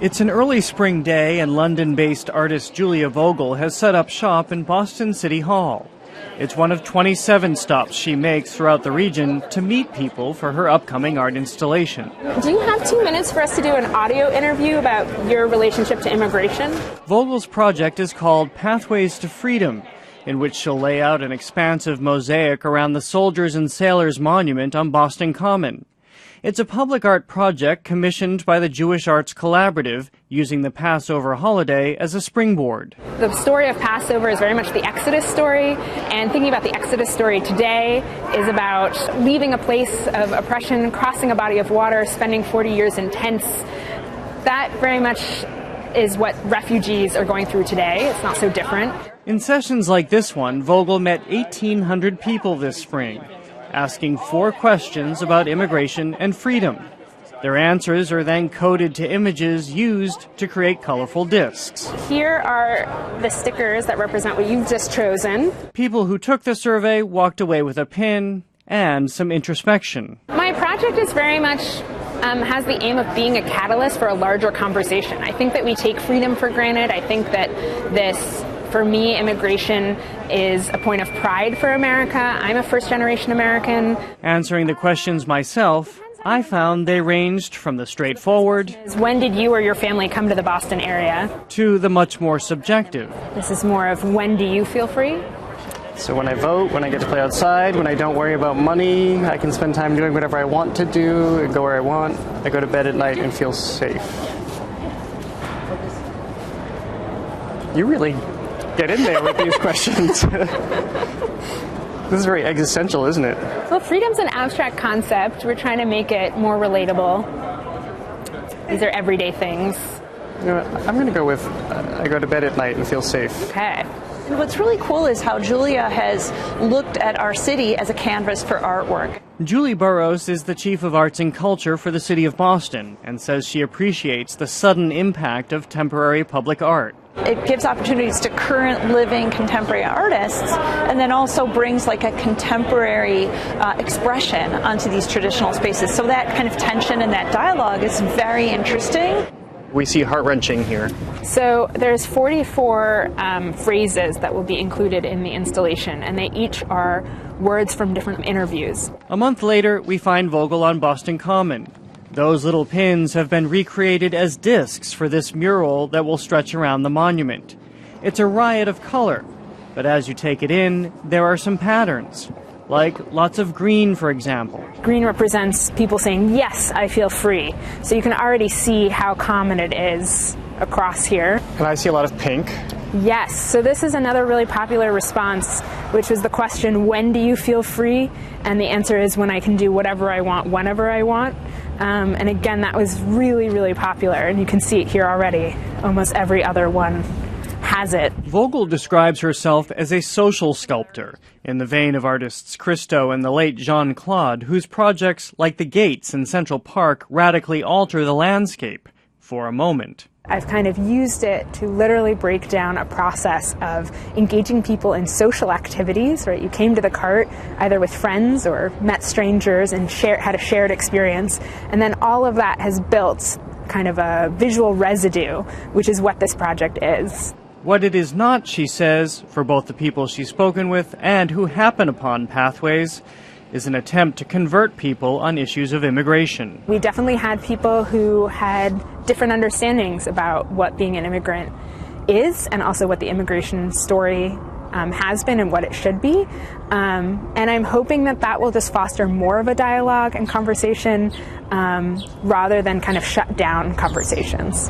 It's an early spring day, and London-based artist Julia Vogl has set up shop in Boston City Hall. It's one of 27 stops she makes throughout the region to meet people for her upcoming art installation. Do you have 2 minutes for us to do an audio interview about your relationship to immigration? Vogel's project is called Pathways to Freedom, in which she'll lay out an expansive mosaic around the Soldiers and Sailors Monument on Boston Common. It's a public art project commissioned by the Jewish Arts Collaborative, using the Passover holiday as a springboard. The story of Passover is very much the Exodus story, and thinking about the Exodus story today is about leaving a place of oppression, crossing a body of water, spending 40 years in tents. That very much is what refugees are going through today. It's not so different. In sessions like this one, Vogl met 1,800 people this spring, asking 4 questions about immigration and freedom. Their answers are then coded to images used to create colorful discs. Here are the stickers that represent what you've just chosen. People who took the survey walked away with a pin and some introspection. My project is very much has the aim of being a catalyst for a larger conversation. I think that we take freedom for granted. I think that for me, immigration is a point of pride for America. I'm a first-generation American. Answering the questions myself, I found they ranged from the straightforward, when did you or your family come to the Boston area, to the much more subjective. This is more of, when do you feel free? So when I vote, when I get to play outside, when I don't worry about money, I can spend time doing whatever I want to do, go where I want. I go to bed at night and feel safe. You really get in there with these questions. This is very existential, isn't it? Well, freedom's an abstract concept. We're trying to make it more relatable. These are everyday things. You know what? I'm going to go with I go to bed at night and feel safe. Okay. And what's really cool is how Julia has looked at our city as a canvas for artwork. Julie Burrows is the Chief of Arts and Culture for the City of Boston and says she appreciates the sudden impact of temporary public art. It gives opportunities to current living contemporary artists, and then also brings like a contemporary expression onto these traditional spaces. So that kind of tension and that dialogue is very interesting. We see heart-wrenching here. So there's 44 phrases that will be included in the installation, and they each are words from different interviews. A month later, we find Vogl on Boston Common. Those little pins have been recreated as discs for this mural that will stretch around the monument. It's a riot of color, but as you take it in, there are some patterns, like lots of green, for example. Green represents people saying, yes, I feel free. So you can already see how common it is across here. And I see a lot of pink. Yes, so this is another really popular response, which was the question, when do you feel free? And the answer is, when I can do whatever I want, whenever I want. And again, that was really, really popular, and you can see it here already. Almost every other one has it. Vogl describes herself as a social sculptor, in the vein of artists Christo and the late Jean-Claude, whose projects, like the gates in Central Park, radically alter the landscape for a moment. I've kind of used it to literally break down a process of engaging people in social activities, right? You came to the cart either with friends or met strangers and had a shared experience. And then all of that has built kind of a visual residue, which is what this project is. What it is not, she says, for both the people she's spoken with and who happen upon Pathways, is an attempt to convert people on issues of immigration. We definitely had people who had different understandings about what being an immigrant is, and also what the immigration story has been and what it should be. And I'm hoping that that will just foster more of a dialogue and conversation rather than kind of shut down conversations.